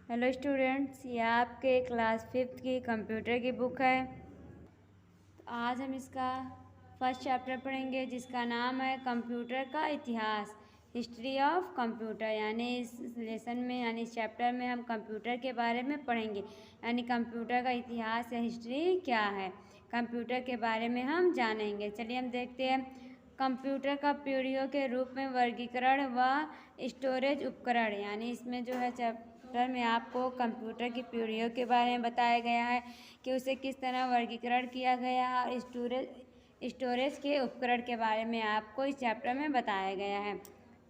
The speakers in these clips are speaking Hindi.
हेलो स्टूडेंट्स, ये आपके क्लास 5th की कंप्यूटर की बुक है। तो आज हम इसका फर्स्ट चैप्टर पढ़ेंगे जिसका नाम है कंप्यूटर का इतिहास, हिस्ट्री ऑफ कंप्यूटर। यानी इस लेसन में यानी इस चैप्टर में हम कंप्यूटर के बारे में पढ़ेंगे, यानी कंप्यूटर का इतिहास या हिस्ट्री क्या है, कंप्यूटर के बारे में हम जानेंगे। चलिए हम देखते हैं। कंप्यूटर का पीढ़ियों के रूप में वर्गीकरण व स्टोरेज उपकरण, यानी इसमें जो है चैप्टर में आपको कंप्यूटर की पीढ़ियों के बारे में बताया गया है कि उसे किस तरह वर्गीकरण किया गया है, और स्टोरेज के उपकरण के बारे में आपको इस चैप्टर में बताया गया है।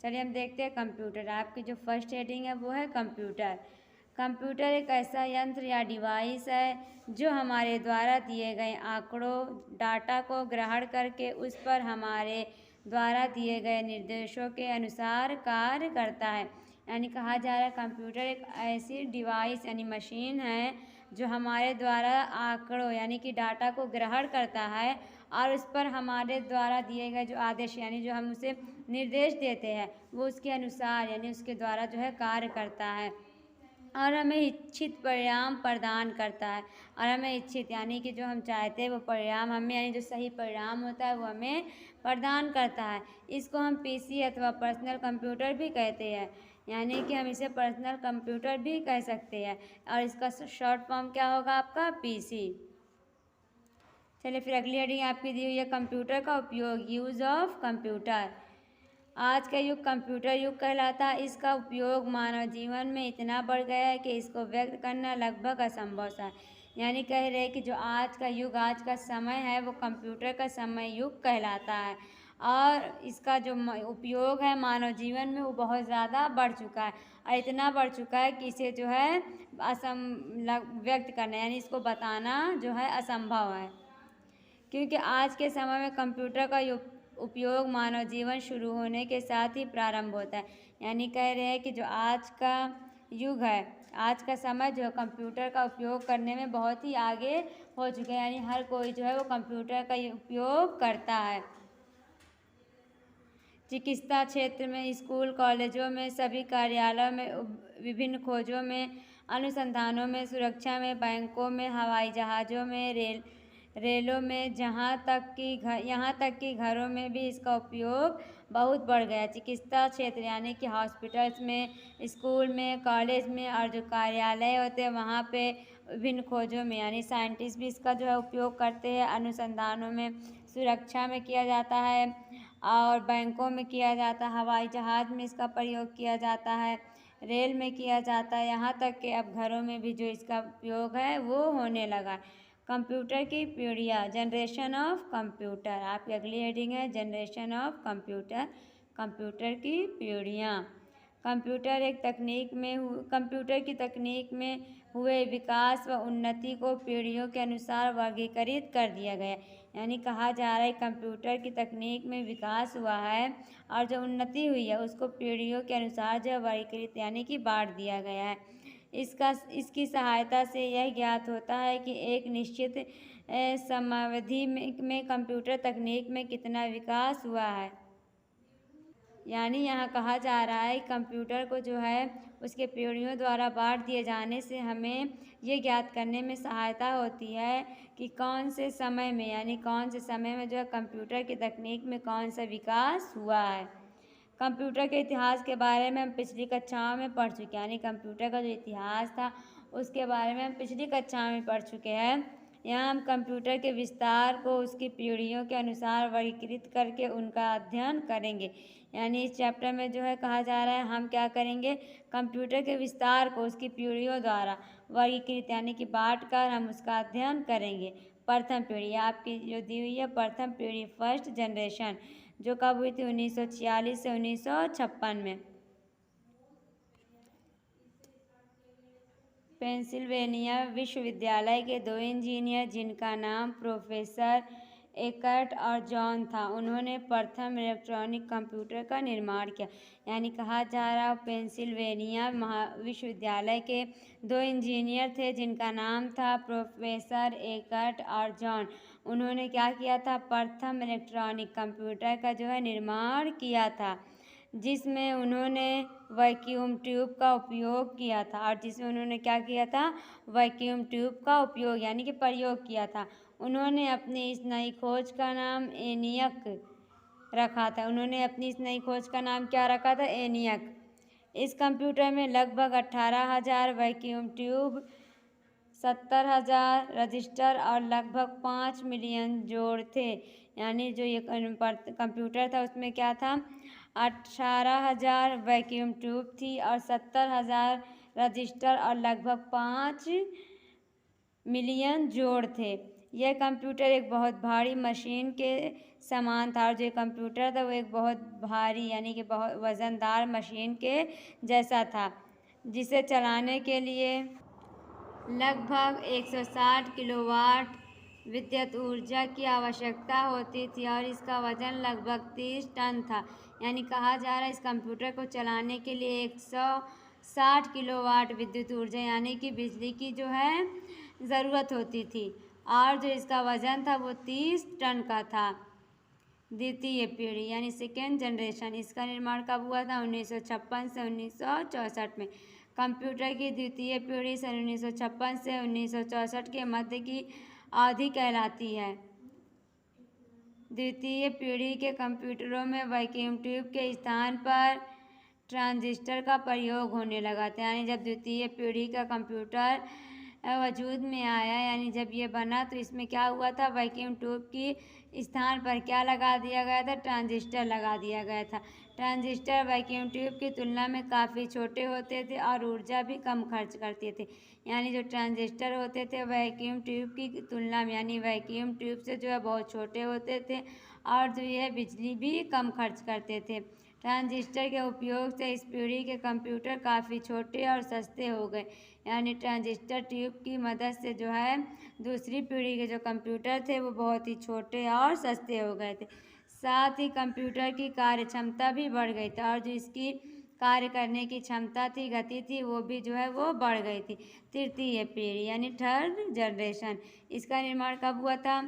चलिए हम देखते हैं कंप्यूटर। आपकी जो फर्स्ट हेडिंग है वो है कंप्यूटर। कंप्यूटर एक ऐसा यंत्र या डिवाइस है जो हमारे द्वारा दिए गए आंकड़ों डाटा को ग्रहण करके उस पर हमारे द्वारा दिए गए निर्देशों के अनुसार कार्य करता है। यानी कहा जा रहा है कंप्यूटर एक ऐसी डिवाइस यानी मशीन है जो हमारे द्वारा आंकड़ों यानी कि डाटा को ग्रहण करता है और उस पर हमारे द्वारा दिए गए जो आदेश यानी जो हम उसे निर्देश देते हैं वो उसके अनुसार यानी उसके द्वारा जो है कार्य करता है और हमें इच्छित परिणाम प्रदान करता है। और हमें इच्छित यानी कि जो हम चाहते हैं वो परिणाम हमें यानी जो सही परिणाम होता है वो हमें प्रदान करता है। इसको हम पीसी अथवा पर्सनल कंप्यूटर भी कहते हैं, यानी कि हम इसे पर्सनल कंप्यूटर भी कह सकते हैं और इसका शॉर्ट फॉर्म क्या होगा आपका पीसी। चलिए फिर अगली हेडिंग आपकी दी हुई है कंप्यूटर का उपयोग, यूज़ ऑफ कंप्यूटर। आज का युग कंप्यूटर युग कहलाता है। इसका उपयोग मानव जीवन में इतना बढ़ गया है कि इसको व्यक्त करना लगभग असंभव सा है। यानी कह रहे हैं कि जो आज का युग आज का समय है वो कंप्यूटर का समय युग कहलाता है और इसका जो उपयोग है मानव जीवन में वो बहुत ज़्यादा बढ़ चुका है और इतना बढ़ चुका है कि इसे जो है व्यक्त करना यानी इसको बताना जो है असंभव है, क्योंकि आज के समय में कंप्यूटर का उपयोग मानव जीवन शुरू होने के साथ ही प्रारंभ होता है। यानी कह रहे हैं कि जो आज का युग है आज का समय जो है कंप्यूटर का उपयोग करने में बहुत ही आगे हो चुका है, यानी हर कोई जो है वो कंप्यूटर का उपयोग करता है। चिकित्सा क्षेत्र में, स्कूल कॉलेजों में, सभी कार्यालयों में, विभिन्न खोजों में, अनुसंधानों में, सुरक्षा में, बैंकों में, हवाई जहाज़ों में, रेलों में, यहाँ तक कि घरों में भी इसका उपयोग बहुत बढ़ गया। चिकित्सा क्षेत्र यानी कि हॉस्पिटल्स में, स्कूल में, कॉलेज में और जो कार्यालय होते हैं वहाँ पे विभिन्न खोजों में यानी साइंटिस्ट भी इसका जो है उपयोग करते हैं। अनुसंधानों में, सुरक्षा में किया जाता है और बैंकों में किया जाता है, हवाई जहाज़ में इसका प्रयोग किया जाता है, रेल में किया जाता है, यहाँ तक कि अब घरों में भी जो इसका उपयोग है वो होने लगा। कंप्यूटर की पीढ़ियाँ, जनरेशन ऑफ कंप्यूटर। आपकी अगली हेडिंग है जनरेशन ऑफ कंप्यूटर, कंप्यूटर की पीढ़ियाँ। कंप्यूटर की तकनीक में हुए विकास व उन्नति को पीढ़ियों के अनुसार वर्गीकृत कर दिया गया। यानी कहा जा रहा है कंप्यूटर की तकनीक में विकास हुआ है और जो उन्नति हुई है उसको पीढ़ियों के अनुसार जो वर्गीकृत यानी कि बांट दिया गया है। इसकी सहायता से यह ज्ञात होता है कि एक निश्चित समयावधि में कंप्यूटर तकनीक में कितना विकास हुआ है। यानी यहाँ कहा जा रहा है कंप्यूटर को जो है उसके पीढ़ियों द्वारा बांट दिए जाने से हमें ये ज्ञात करने में सहायता होती है कि कौन से समय में यानी कौन से समय में जो है कंप्यूटर की तकनीक में कौन सा विकास हुआ है। कंप्यूटर के इतिहास के बारे में हम पिछली कक्षाओं में पढ़ चुके हैं, यानी कंप्यूटर का जो इतिहास था उसके बारे में हम पिछली कक्षाओं में पढ़ चुके हैं। यहाँ हम कंप्यूटर के विस्तार को उसकी पीढ़ियों के अनुसार वर्गीकृत करके उनका अध्ययन करेंगे। यानी इस चैप्टर में जो है कहा जा रहा है हम क्या करेंगे, कंप्यूटर के विस्तार को उसकी पीढ़ियों द्वारा वर्गीकृत यानी कि बांट कर हम उसका अध्ययन करेंगे। प्रथम पीढ़ी आपकी जो दी हुई है प्रथम पीढ़ी, फर्स्ट जनरेशन, जो कब हुई थी 1946 से 1956 में। पेंसिल्वेनिया विश्वविद्यालय के दो इंजीनियर जिनका नाम प्रोफेसर एकर्ट और जॉन था, उन्होंने प्रथम इलेक्ट्रॉनिक कंप्यूटर का निर्माण किया। यानी कहा जा रहा है पेंसिल्वेनिया विश्वविद्यालय के दो इंजीनियर थे जिनका नाम था प्रोफेसर एकर्ट और जॉन। उन्होंने क्या किया था, प्रथम इलेक्ट्रॉनिक कंप्यूटर का जो है निर्माण किया था, जिसमें उन्होंने वैक्यूम ट्यूब का उपयोग किया था, और जिसमें उन्होंने क्या किया था, वैक्यूम ट्यूब का उपयोग यानी कि प्रयोग किया था। उन्होंने अपनी इस नई खोज का नाम एनियक रखा था। उन्होंने अपनी इस नई खोज का नाम क्या रखा था, एनियक। इस कंप्यूटर में लगभग 18,000 वैक्यूम ट्यूब, 70,000 रजिस्टर और लगभग 5 मिलियन जोड़ थे। यानी जो ये कंप्यूटर था उसमें क्या था, 18,000 वैक्यूम ट्यूब थी और 70,000 रजिस्टर और लगभग 5 मिलियन जोड़ थे। यह कंप्यूटर एक बहुत भारी मशीन के समान था, और जो कंप्यूटर था वो एक बहुत भारी यानी कि बहुत वज़नदार मशीन के जैसा था, जिसे चलाने के लिए लगभग 160 किलोवाट विद्युत ऊर्जा की आवश्यकता होती थी, और इसका वजन लगभग 30 टन था। यानी कहा जा रहा है इस कंप्यूटर को चलाने के लिए 160 किलोवाट विद्युत ऊर्जा यानी कि बिजली की जो है ज़रूरत होती थी, और जो इसका वजन था वो 30 टन का था। द्वितीय पीढ़ी यानी सेकेंड जनरेशन, इसका निर्माण कब हुआ था, 1956 से 1964 में। कंप्यूटर की द्वितीय पीढ़ी सन 1956 से 1964 के मध्य की अवधि कहलाती है। द्वितीय पीढ़ी के कंप्यूटरों में वैक्यूम ट्यूब के स्थान पर ट्रांजिस्टर का प्रयोग होने लगा था। यानी जब द्वितीय पीढ़ी का कंप्यूटर वजूद में आया, यानी जब ये बना, तो इसमें क्या हुआ था, वैक्यूम ट्यूब की स्थान पर क्या लगा दिया गया था, ट्रांजिस्टर लगा दिया गया था। ट्रांजिस्टर वैक्यूम ट्यूब की तुलना में काफ़ी छोटे होते थे और ऊर्जा भी कम खर्च करते थे। यानी जो ट्रांजिस्टर होते थे वैक्यूम ट्यूब की तुलना में, यानी वैक्यूम ट्यूब से जो है बहुत छोटे होते थे, और जो यह बिजली भी कम खर्च करते थे। ट्रांजिस्टर के उपयोग से इस पीढ़ी के कंप्यूटर काफ़ी छोटे और सस्ते हो गए। यानी ट्रांजिस्टर ट्यूब की मदद से जो है दूसरी पीढ़ी के जो कंप्यूटर थे वो बहुत ही छोटे और सस्ते हो गए थे। साथ ही कंप्यूटर की कार्य क्षमता भी बढ़ गई थी, और जो इसकी कार्य करने की क्षमता थी, गति थी, वो भी जो है वो बढ़ गई थी। तृतीय पीढ़ी यानी थर्ड जनरेशन, इसका निर्माण कब हुआ था,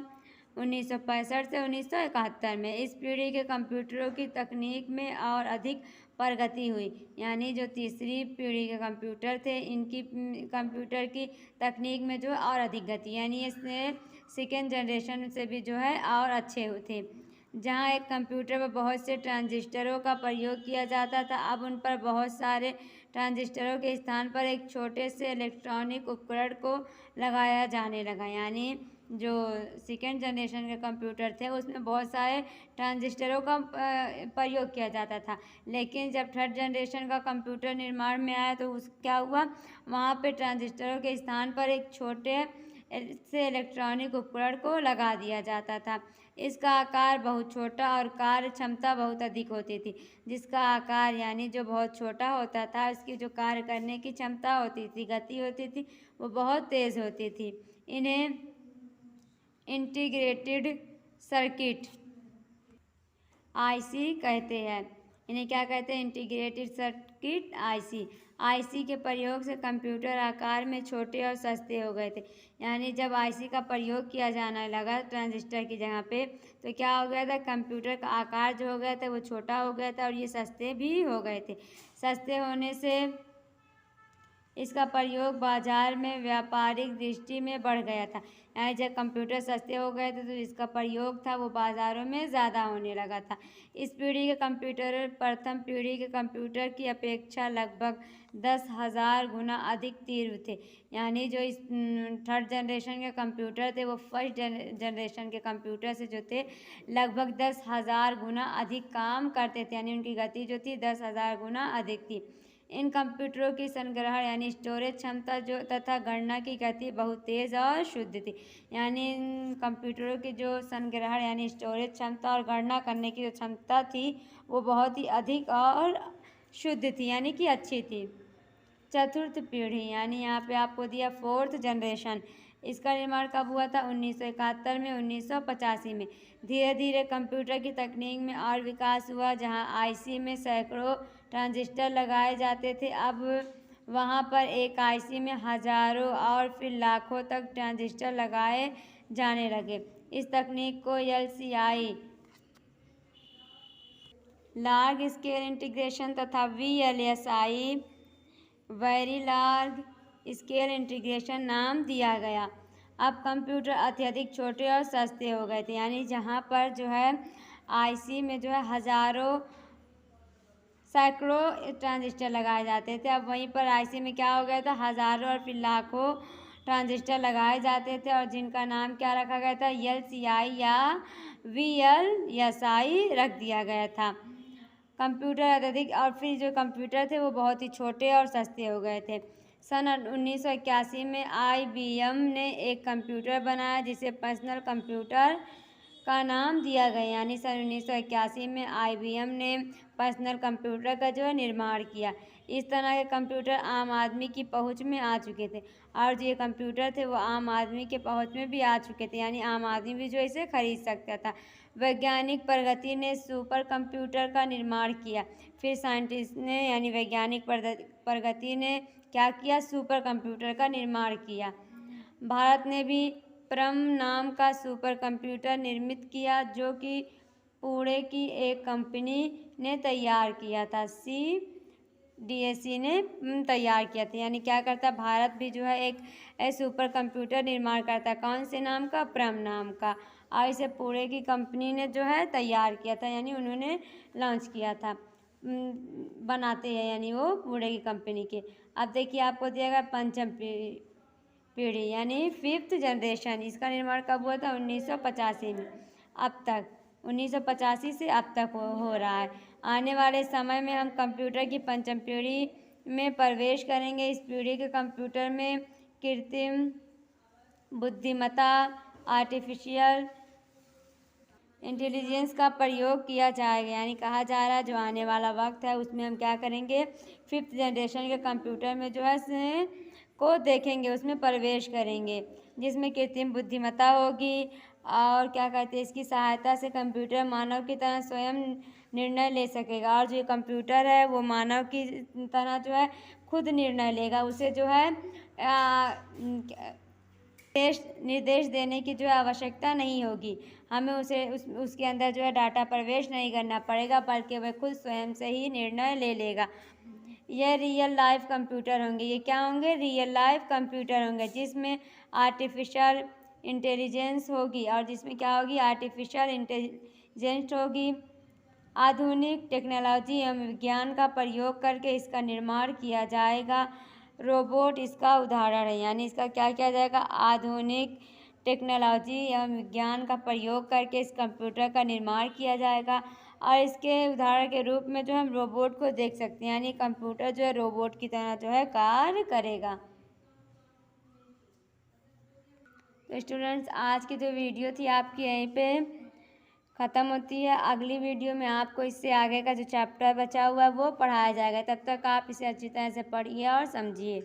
1965 से 1971 में। इस पीढ़ी के कंप्यूटरों की तकनीक में और अधिक प्रगति हुई। यानी जो तीसरी पीढ़ी के कंप्यूटर थे, इनकी कंप्यूटर की तकनीक में जो है और अधिक गति, यानी इसने सेकेंड जनरेशन से भी जो है और अच्छे थे। जहाँ एक कंप्यूटर पर बहुत से ट्रांजिस्टरों का प्रयोग किया जाता था, अब उन पर बहुत सारे ट्रांजिस्टरों के स्थान पर एक छोटे से इलेक्ट्रॉनिक उपकरण को लगाया जाने लगा। यानी जो सेकेंड जनरेशन के कंप्यूटर थे उसमें बहुत सारे ट्रांजिस्टरों का प्रयोग किया जाता था, लेकिन जब थर्ड जनरेशन का कंप्यूटर निर्माण में आया तो उस क्या हुआ, वहाँ पे ट्रांजिस्टरों के स्थान पर एक छोटे से इलेक्ट्रॉनिक उपकरण को लगा दिया जाता था। इसका आकार बहुत छोटा और कार्य क्षमता बहुत अधिक होती थी। जिसका आकार यानी जो बहुत छोटा होता था, उसकी जो कार्य करने की क्षमता होती थी, गति होती थी, वो बहुत तेज़ होती थी। इन्हें इंटीग्रेटेड सर्किट आईसी कहते हैं। इन्हें क्या कहते हैं, इंटीग्रेटेड सर्किट आईसी। आईसी के प्रयोग से कंप्यूटर आकार में छोटे और सस्ते हो गए थे। यानी जब आईसी का प्रयोग किया जाने लगा ट्रांजिस्टर की जगह पे, तो क्या हो गया था, कंप्यूटर का आकार जो हो गया था वो छोटा हो गया था, और ये सस्ते भी हो गए थे। सस्ते होने से इसका प्रयोग बाजार में व्यापारिक दृष्टि में बढ़ गया था। यानी जब कंप्यूटर सस्ते हो गए थे तो इसका प्रयोग था वो बाज़ारों में ज़्यादा होने लगा था। इस पीढ़ी के कंप्यूटर प्रथम पीढ़ी के कंप्यूटर की अपेक्षा लगभग 10,000 गुना अधिक तीव्र थे। यानी जो इस थर्ड जनरेशन के कंप्यूटर थे वो फर्स्ट जनरेशन के कंप्यूटर से जो थे लगभग 10,000 गुना अधिक काम करते थे। यानी उनकी गति जो थी 10,000 गुना अधिक थी। इन कंप्यूटरों की संग्रहण यानी स्टोरेज क्षमता जो तथा गणना की गति बहुत तेज़ और शुद्ध थी। यानी इन कंप्यूटरों की जो संग्रहण यानी स्टोरेज क्षमता और गणना करने की जो क्षमता थी वो बहुत ही अधिक और शुद्ध थी, यानी कि अच्छी थी। चतुर्थ पीढ़ी यानी यहाँ पे आपको दिया फोर्थ जनरेशन, इसका निर्माण कब हुआ था, 1971 में 1985 में। धीरे धीरे कंप्यूटर की तकनीक में और विकास हुआ। जहाँ आईसी में सैकड़ों ट्रांजिस्टर लगाए जाते थे, अब वहाँ पर एक आईसी में हजारों और फिर लाखों तक ट्रांजिस्टर लगाए जाने लगे। इस तकनीक को एलसीआई लार्ज स्केल इंटीग्रेशन तथा VLSI very large scale integration नाम दिया गया। अब कंप्यूटर अत्यधिक छोटे और सस्ते हो गए थे, यानी जहाँ पर जो है IC में जो है हज़ारों सैकड़ों ट्रांजिस्टर लगाए जाते थे, अब वहीं पर IC में क्या हो गया था, हज़ारों और फिर लाखों ट्रांजिस्टर लगाए जाते थे और जिनका नाम क्या रखा गया था, LCI या VLSI रख दिया गया था। कंप्यूटर अत्यधिक और फिर जो कंप्यूटर थे वो बहुत ही छोटे और सस्ते हो गए थे। सन 1981 में IBM ने एक कंप्यूटर बनाया जिसे पर्सनल कंप्यूटर का नाम दिया गया, यानी सन 1981 में IBM ने पर्सनल कंप्यूटर का जो है निर्माण किया। इस तरह के कंप्यूटर आम आदमी की पहुंच में आ चुके थे और जो ये कंप्यूटर थे वो आम आदमी के पहुंच में भी आ चुके थे, यानी आम आदमी भी जो इसे खरीद सकता था। वैज्ञानिक प्रगति ने सुपर कंप्यूटर का निर्माण किया। फिर साइंटिस्ट ने यानी वैज्ञानिक प्रगति ने क्या किया, सुपर कंप्यूटर का निर्माण किया। भारत ने भी परम नाम का सुपर कंप्यूटर निर्मित किया जो कि पुणे की एक कंपनी ने तैयार किया था, CDSC ने तैयार किया था। यानी क्या करता, भारत भी जो है एक सुपर कंप्यूटर निर्माण करता है, कौन से नाम का, परम नाम का, और इसे पुणे की कंपनी ने जो है तैयार किया था, यानी उन्होंने लॉन्च किया था, बनाते हैं यानी वो पुणे की कंपनी के। अब देखिए आपको दिया गया पंचम पीढ़ी यानी 5th जनरेशन, इसका निर्माण कब हुआ था, 1985 में। अब तक 1985 से अब तक हो रहा है। आने वाले समय में हम कंप्यूटर की पंचम पीढ़ी में प्रवेश करेंगे। इस पीढ़ी के कंप्यूटर में कृत्रिम बुद्धिमत्ता, आर्टिफिशियल इंटेलिजेंस का प्रयोग किया जाएगा, यानी कहा जा रहा है जो आने वाला वक्त है उसमें हम क्या करेंगे, 5th जनरेशन के कंप्यूटर में जो है को देखेंगे, उसमें प्रवेश करेंगे, जिसमें कृत्रिम बुद्धिमत्ता होगी और क्या कहते हैं, इसकी सहायता से कंप्यूटर मानव की तरह स्वयं निर्णय ले सकेगा और जो कंप्यूटर है वो मानव की तरह जो है खुद निर्णय लेगा, उसे जो है निर्देश देने की जो है आवश्यकता नहीं होगी, हमें उसके अंदर जो है डाटा प्रवेश नहीं करना पड़ेगा, बल्कि वह खुद स्वयं से ही निर्णय ले लेगा। यह रियल लाइफ कंप्यूटर होंगे, ये क्या होंगे, रियल लाइफ कंप्यूटर होंगे, जिसमें आर्टिफिशियल इंटेलिजेंस होगी और जिसमें क्या होगी, आर्टिफिशियल इंटेलिजेंस होगी। आधुनिक टेक्नोलॉजी एवं विज्ञान का प्रयोग करके इसका निर्माण किया जाएगा। रोबोट इसका उदाहरण है, यानी इसका क्या किया जाएगा, आधुनिक टेक्नोलॉजी एवं विज्ञान का प्रयोग करके इस कंप्यूटर का निर्माण किया जाएगा और इसके उदाहरण के रूप में जो हम रोबोट को देख सकते हैं, यानी कंप्यूटर जो है रोबोट की तरह जो है कार्य करेगा। तो स्टूडेंट्स आज की जो वीडियो थी आपकी यहीं पे ख़त्म होती है। अगली वीडियो में आपको इससे आगे का जो चैप्टर बचा हुआ है वो पढ़ाया जाएगा, तब तक आप इसे अच्छी तरह से पढ़िए और समझिए।